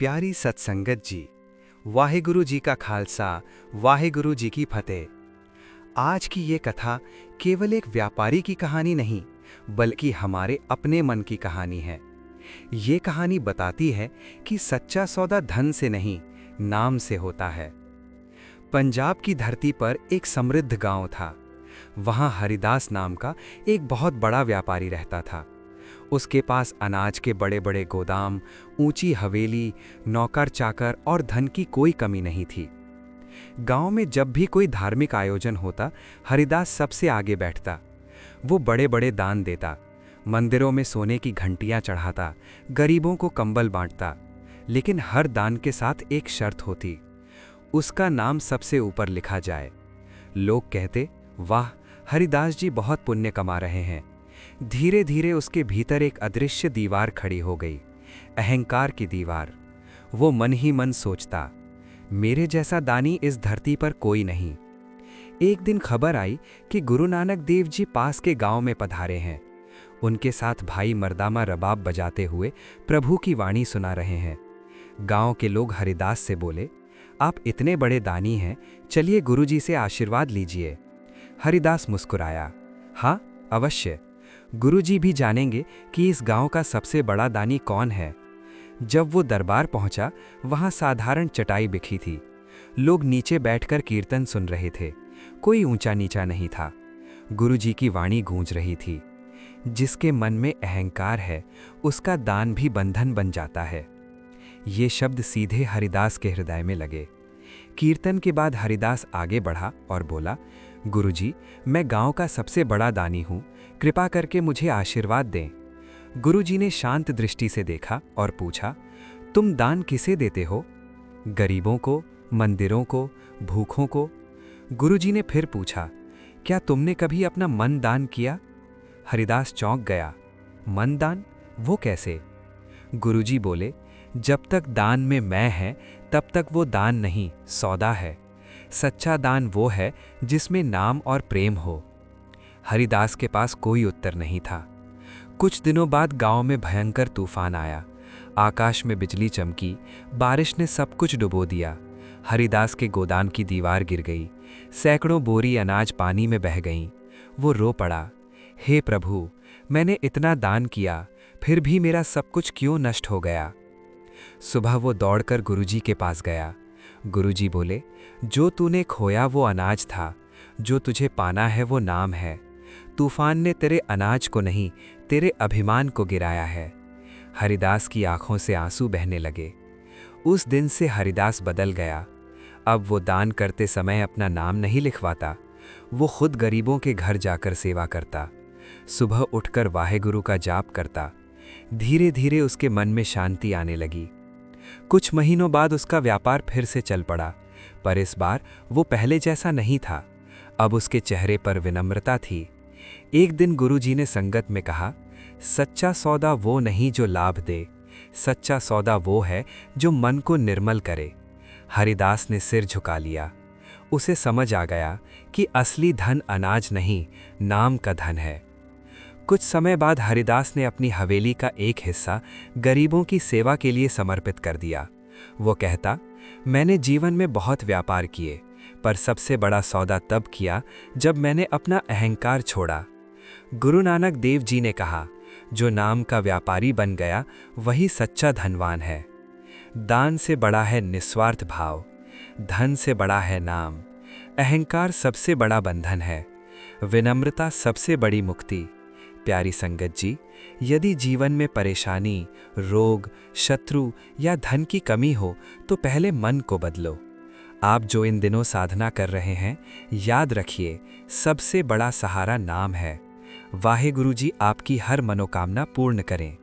प्यारी सत्संगत जी, वाहेगुरु जी का खालसा, वाहेगुरु जी की फतेह। आज की ये कथा केवल एक व्यापारी की कहानी नहीं, बल्कि हमारे अपने मन की कहानी है। ये कहानी बताती है कि सच्चा सौदा धन से नहीं, नाम से होता है। पंजाब की धरती पर एक समृद्ध गांव था। वहां हरिदास नाम का एक बहुत बड़ा व्यापारी रहता था। उसके पास अनाज के बड़े बड़े गोदाम, ऊंची हवेली, नौकर चाकर और धन की कोई कमी नहीं थी। गांव में जब भी कोई धार्मिक आयोजन होता, हरिदास सबसे आगे बैठता। वो बड़े बड़े दान देता, मंदिरों में सोने की घंटियां चढ़ाता, गरीबों को कंबल बांटता। लेकिन हर दान के साथ एक शर्त होती, उसका नाम सबसे ऊपर लिखा जाए। लोग कहते, वाह, हरिदास जी बहुत पुण्य कमा रहे हैं। धीरे धीरे उसके भीतर एक अदृश्य दीवार खड़ी हो गई, अहंकार की दीवार। वो मन ही मन सोचता, मेरे जैसा दानी इस धरती पर कोई नहीं। एक दिन खबर आई कि गुरु नानक देव जी पास के गांव में पधारे हैं। उनके साथ भाई मर्दामा रबाब बजाते हुए प्रभु की वाणी सुना रहे हैं। गांव के लोग हरिदास से बोले, आप इतने बड़े दानी हैं, चलिए गुरुजी से आशीर्वाद लीजिए। हरिदास मुस्कुराया, हाँ अवश्य, गुरुजी भी जानेंगे कि इस गांव का सबसे बड़ा दानी कौन है। जब वो दरबार पहुंचा, वहां साधारण चटाई बिछी थी। लोग नीचे बैठकर कीर्तन सुन रहे थे। कोई ऊंचा नीचा नहीं था। गुरुजी की वाणी गूंज रही थी, जिसके मन में अहंकार है, उसका दान भी बंधन बन जाता है। ये शब्द सीधे हरिदास के हृदय में लगे। कीर्तन के बाद हरिदास आगे बढ़ा और बोला, गुरुजी, मैं गांव का सबसे बड़ा दानी हूं, कृपा करके मुझे आशीर्वाद दें। गुरुजी ने शांत दृष्टि से देखा और पूछा, तुम दान किसे देते हो? गरीबों को, मंदिरों को, भूखों को? गुरुजी ने फिर पूछा, क्या तुमने कभी अपना मन दान किया? हरिदास चौंक गया, मन दान? वो कैसे? गुरुजी बोले, जब तक दान में मैं है, तब तक वो दान नहीं, सौदा है। सच्चा दान वो है जिसमें नाम और प्रेम हो। हरिदास के पास कोई उत्तर नहीं था। कुछ दिनों बाद गांव में भयंकर तूफान आया। आकाश में बिजली चमकी, बारिश ने सब कुछ डुबो दिया। हरिदास के गोदाम की दीवार गिर गई, सैकड़ों बोरी अनाज पानी में बह गईं। वो रो पड़ा, हे प्रभु, मैंने इतना दान किया, फिर भी मेरा सब कुछ क्यों नष्ट हो गया? सुबह वो दौड़कर गुरुजी के पास गया। गुरुजी बोले, जो तूने खोया वो अनाज था, जो तुझे पाना है वो नाम है। तूफान ने तेरे अनाज को नहीं, तेरे अभिमान को गिराया है। हरिदास की आंखों से आंसू बहने लगे। उस दिन से हरिदास बदल गया। अब वो दान करते समय अपना नाम नहीं लिखवाता, वो खुद गरीबों के घर जाकर सेवा करता। सुबह उठकर वाहेगुरु का जाप करता। धीरे धीरे उसके मन में शांति आने लगी। कुछ महीनों बाद उसका व्यापार फिर से चल पड़ा, पर इस बार वो पहले जैसा नहीं था। अब उसके चेहरे पर विनम्रता थी। एक दिन गुरुजी ने संगत में कहा, सच्चा सौदा वो नहीं जो लाभ दे, सच्चा सौदा वो है जो मन को निर्मल करे। हरिदास ने सिर झुका लिया। उसे समझ आ गया कि असली धन अनाज नहीं, नाम का धन है। कुछ समय बाद हरिदास ने अपनी हवेली का एक हिस्सा गरीबों की सेवा के लिए समर्पित कर दिया। वो कहता, मैंने जीवन में बहुत व्यापार किए, पर सबसे बड़ा सौदा तब किया जब मैंने अपना अहंकार छोड़ा। गुरु नानक देव जी ने कहा, जो नाम का व्यापारी बन गया वही सच्चा धनवान है। दान से बड़ा है निस्वार्थ भाव, धन से बड़ा है नाम, अहंकार सबसे बड़ा बंधन है, विनम्रता सबसे बड़ी मुक्ति। प्यारी संगत जी, यदि जीवन में परेशानी, रोग, शत्रु या धन की कमी हो तो पहले मन को बदलो। आप जो इन दिनों साधना कर रहे हैं, याद रखिए, सबसे बड़ा सहारा नाम है। वाहेगुरु जी आपकी हर मनोकामना पूर्ण करें।